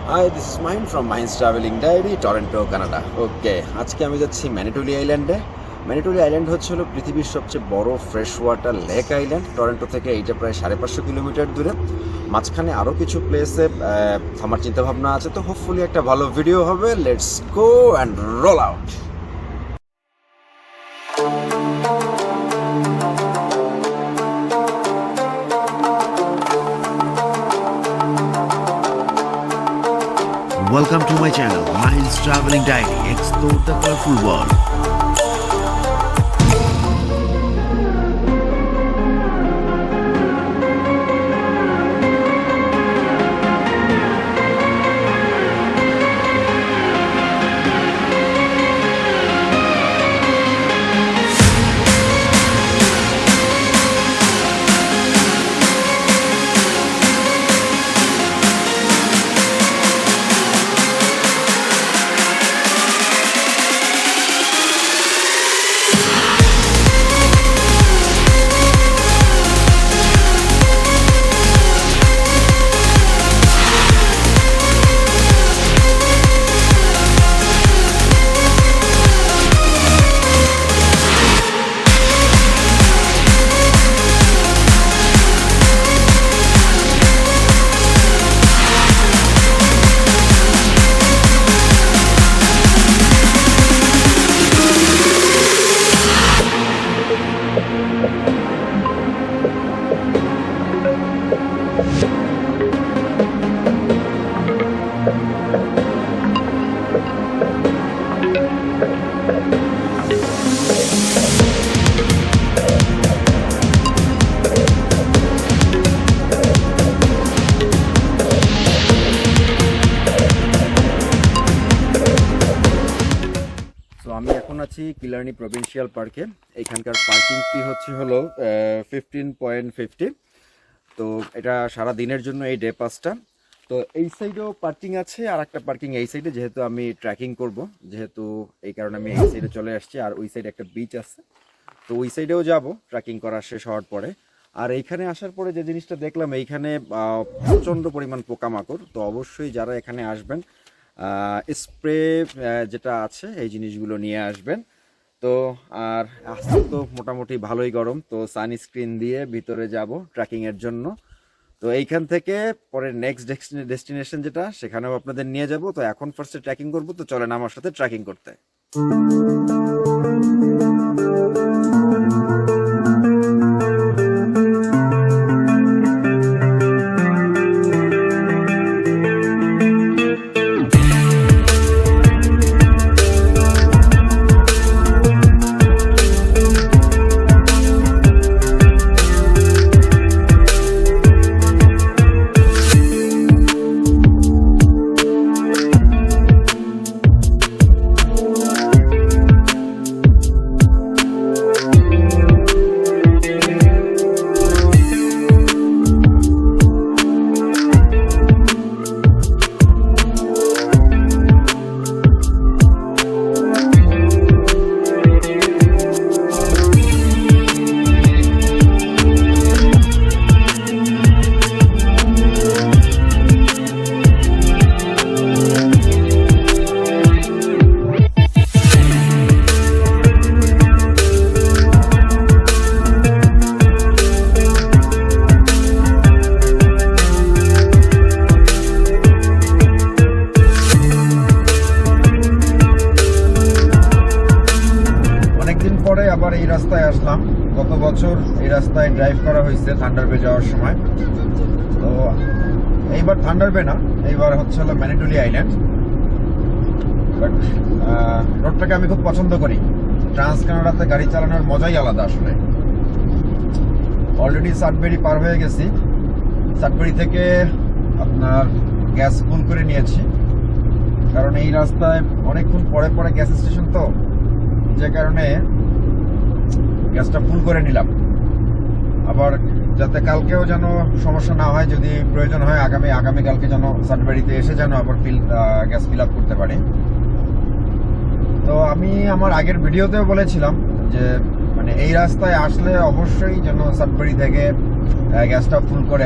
Hi, this is Mahin from Mahin'sTravelling Diary, Toronto, Canada. ওকে, আজকে আমি যাচ্ছি ম্যানিটুলি আইল্যান্ডে। ম্যানিটুলি আইল্যান্ড হচ্ছে হলো পৃথিবীর সবচেয়ে বড় fresh water lake island. Toronto থেকে এইটা প্রায় 550 কিলোমিটার দূরে। মাঝখানে আরও কিছু প্লেসে থামার চিন্তাভাবনা আছে, তো হোপফুলি একটা ভালো ভিডিও হবে। Let's go and roll out. Welcome to my channel, Mahin'sTravelling Diary. Explore the colorful world. আমি এখন আছি কিলারনি প্রভিন্সিয়াল পার্কে। এইখানকার পার্কিং ফি হলো 15.50। তো এটা সারা দিনের জন্য এই ডে পাসটা। তো এই সাইডেও পার্কিং আছে, আর একটা পার্কিং এই সাইডে, যেহেতু আমি ট্রেকিং করব, যেহেতু এই কারণে আমি এই সাইডে চলে আসছি। আর ওই সাইডে একটা বিচ আছে, তো ওই সাইডেও যাব ট্রেকিং করা শেষ হওয়ার পরে। আর এইখানে আসার পরে যে জিনিসটা দেখলাম, এইখানে প্রচণ্ড পরিমাণ পোকামাকড়। তো অবশ্যই যারা এখানে আসবেন স্প্রে যেটা আছে এই জিনিসগুলো নিয়ে আসবেন। তো আর আজকে তো মোটামুটি ভালোই গরম, তো সানস্ক্রিন দিয়ে ভিতরে যাব ট্রেকিংয়ের জন্য। তো এইখান থেকে পরে নেক্সট ডেস্টিনেশন যেটা, সেখানেও আপনাদের নিয়ে যাব। তো এখন ফার্স্টে ট্রেকিং করব, তো চলেন আমার সাথে ট্রেকিং করতে। আবার এই রাস্তায় আসলাম। গত বছর এই রাস্তায় ড্রাইভ করা হয়েছে থান্ডার বে যাওয়ার সময়। তো এইবার থান্ডার বে না, এইবার হচ্ছে ম্যানিটুলি আইল্যান্ড। বাট রোডটাকে আমি খুব পছন্দ করি। ট্রান্স কানাডাতে গাড়ি চালানোর মজাই আলাদা আসলে। অলরেডি সাডবেরি পার হয়ে গেছি। সাডবেরি থেকে আপনার গ্যাস ফুল করে নিয়েছি, কারণ এই রাস্তায় অনেকক্ষণ পরে পরে গ্যাস স্টেশন, তো যে কারণে গ্যাসটা ফুল করে নিলাম। আবার যাতে কালকেও যেন সমস্যা না হয়, যদি প্রয়োজন হয় আগামীকালকে যেন সাডবেরিতে এসে যেন আবার গ্যাস ফিল আপ করতে পারি। তো আমি আমার আগের ভিডিওতেও বলেছিলাম যে মানে এই রাস্তায় আসলে অবশ্যই যেন সাডবেরি থেকে গ্যাসটা ফুল করে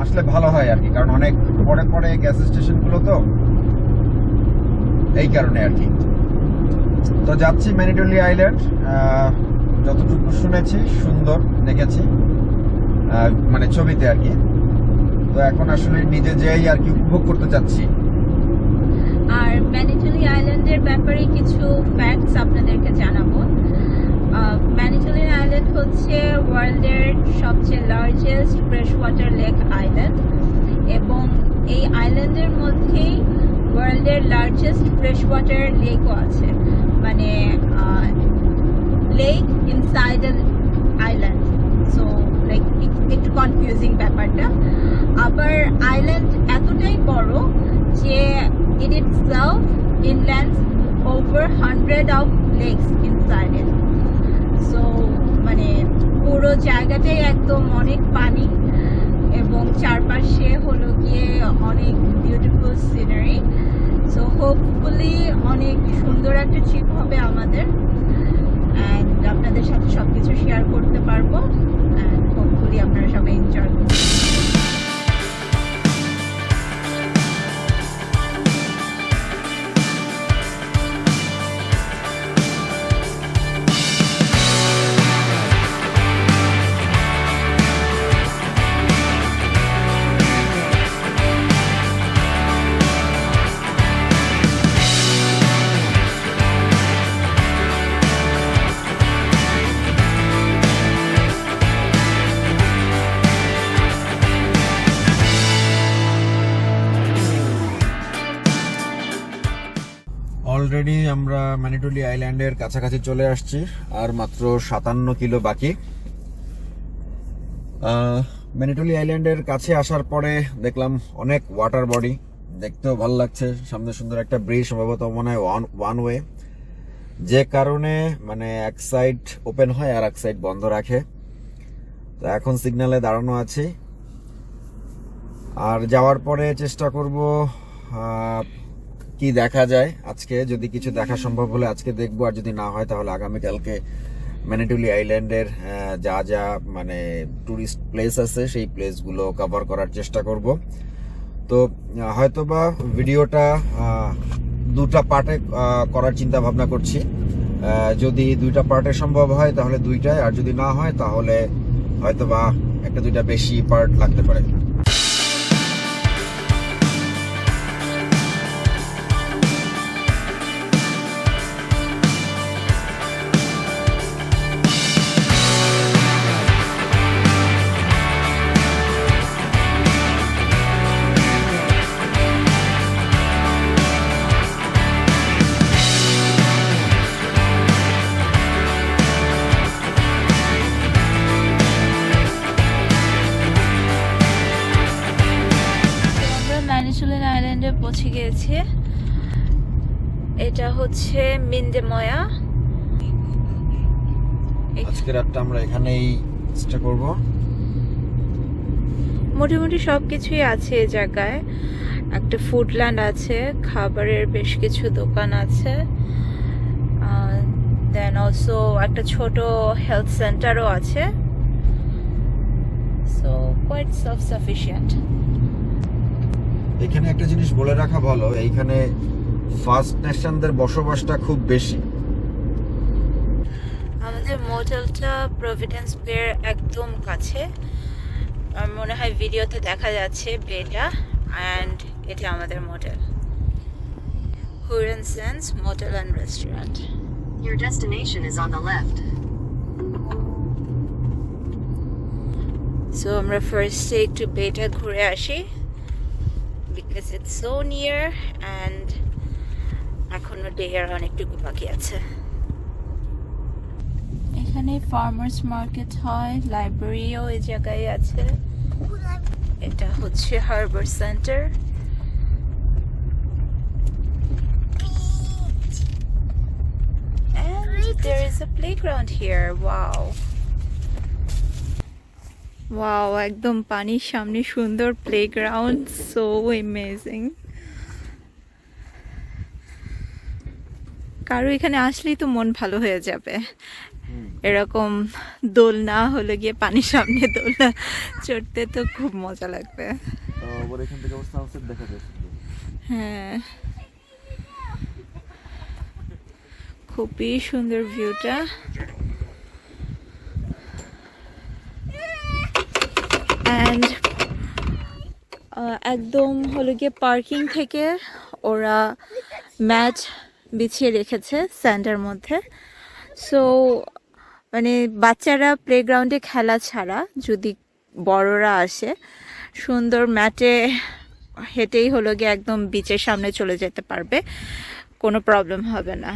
আসলে ভালো হয় আর কি, কারণ অনেক পরে পরে গ্যাস স্টেশনগুলো, তো এই কারণে আর কি। তো যাচ্ছি ম্যানিটুলি আইল্যান্ড, যতটুকু শুনেছি সুন্দর দেখেছি, মানে ছবিতে আর কি। তো এখন আসলে নিজে যেই আর কি উপভোগ করতে চাচ্ছি। আর ম্যানিটুলি আইল্যান্ডের ব্যাপারে কিছু ফ্যাক্টস আপনাদেরকে জানাবো। ম্যানিটুলিন আইল্যান্ড হচ্ছে ওয়ার্ল্ডের সবচেয়ে largest fresh water lake island, এবং এই আইল্যান্ডের মধ্যেই ওয়ার্ল্ডের লার্জেস্ট ফ্রেশ ওয়াটার লেকও আছে, মানে lake inside an island. So like একটু কনফিউজিং ব্যাপারটা। আবার আইল্যান্ড এতটাই বড় যে it itself inlands over 100 of lakes inside it. So মানে পুরো জায়গাটাই একদম অনেক পানি, এবং চারপাশে হলো গিয়ে অনেক বিউটিফুল সিনারি। সো হোপফুলি অনেক সুন্দর একটা ট্রিপ হবে আমাদের, অ্যান্ড আপনাদের সাথে সবকিছু শেয়ার করতে পারবো, অ্যান্ড হোপফুলি আপনারা সবাই এনজয় করবেন। অলরেডি আমরা ম্যানিটুলি আইল্যান্ডের কাছাকাছি চলে আসছি, আর মাত্র 57 কিলো বাকি। ম্যানিটুলি আইল্যান্ডের কাছে আসার পরে দেখলাম অনেক ওয়াটার বডি, দেখতেও ভালো লাগছে। সামনে সুন্দর একটা ব্রিজ, সম্ভবত মনে হয় ওয়ান ওয়ে, যে কারণে মানে এক সাইড ওপেন হয় আর এক সাইড বন্ধ রাখে। তো এখন সিগন্যালে দাঁড়ানো আছি, আর যাওয়ার পরে চেষ্টা করব কি দেখা যায়। আজকে যদি কিছু দেখা সম্ভব হলে আজকে দেখবো, আর যদি না হয় তাহলে আগামীকালকে ম্যানিটুলি আইল্যান্ডের যা যা মানে টুরিস্ট প্লেস আছে সেই প্লেসগুলো কভার করার চেষ্টা করব। তো হয়তোবা ভিডিওটা দুটা পার্টে করার চিন্তা ভাবনা করছি। যদি দুইটা পার্টে সম্ভব হয় তাহলে দুইটায়, আর যদি না হয় তাহলে হয়তোবা একটা দুইটা বেশি পার্ট লাগতে পারে। ম্যানিটুলিন আইল্যান্ডে পৌঁছে গিয়েছি। এটা হচ্ছে মিন্দেময়া। আজকে রাতটা আমরা এখানেই স্টে করব। মোটামুটি সবকিছুই আছে এই জায়গায়। একটা ফুডল্যান্ড আছে, খাবারের বেশ কিছু দোকান আছে, দেন অলসো একটা ছোট হেলথ সেন্টারও আছে। So quite self sufficient. এখানে একটা জিনিস বলে রাখা ভালো, এইখানে ফার্স্ট নেশনদের বসবাসটা খুব বেশি। আমাদের মোটেলটা প্রভিডেন্স বের একদম কাছে, আমার মনে হয় ভিডিওতে দেখা যাচ্ছে বেটা, অ্যান্ড এটা আমাদের মোটেল, হুরেনসেন্স motel and restaurant. Your destination is on the left. So আমরা ফার্স্টে একটু বেটা ঘুরে আসি, because it's so near, and এখনো ডে আর অনেকটুকু বাকি আছে। এখানে ফার্মার্স মার্কেট হয়, লাইব্রেরিও এই জায়গায় আছে। এটা হচ্ছে Harbour centre. And there is a playground here. Wow. Wow, একদম পানির সামনে সুন্দর প্লেগ্রাউন্ড, সো অ্যামেজিং। কারো এখানে আসলেই তো মন ভালো হয়ে যাবে। এরকম দোলনা হলে গিয়ে পানির সামনে দোলনা চড়তে তো খুব মজা লাগবে। তো আবার এখান থেকে সানসেট দেখা যায়। হ্যাঁ, খুবই সুন্দর ভিউটা। অ্যান্ড একদম হলো গিয়ে পার্কিং থেকে ওরা ম্যাট বিছিয়ে রেখেছে স্যান্ডের মধ্যে। সো মানে বাচ্চারা প্লেগ্রাউন্ডে খেলা ছাড়া যদি বড়রা আসে সুন্দর ম্যাটে হেঁটেই হলো গিয়ে একদম বিচের সামনে চলে যেতে পারবে, কোনো প্রবলেম হবে না।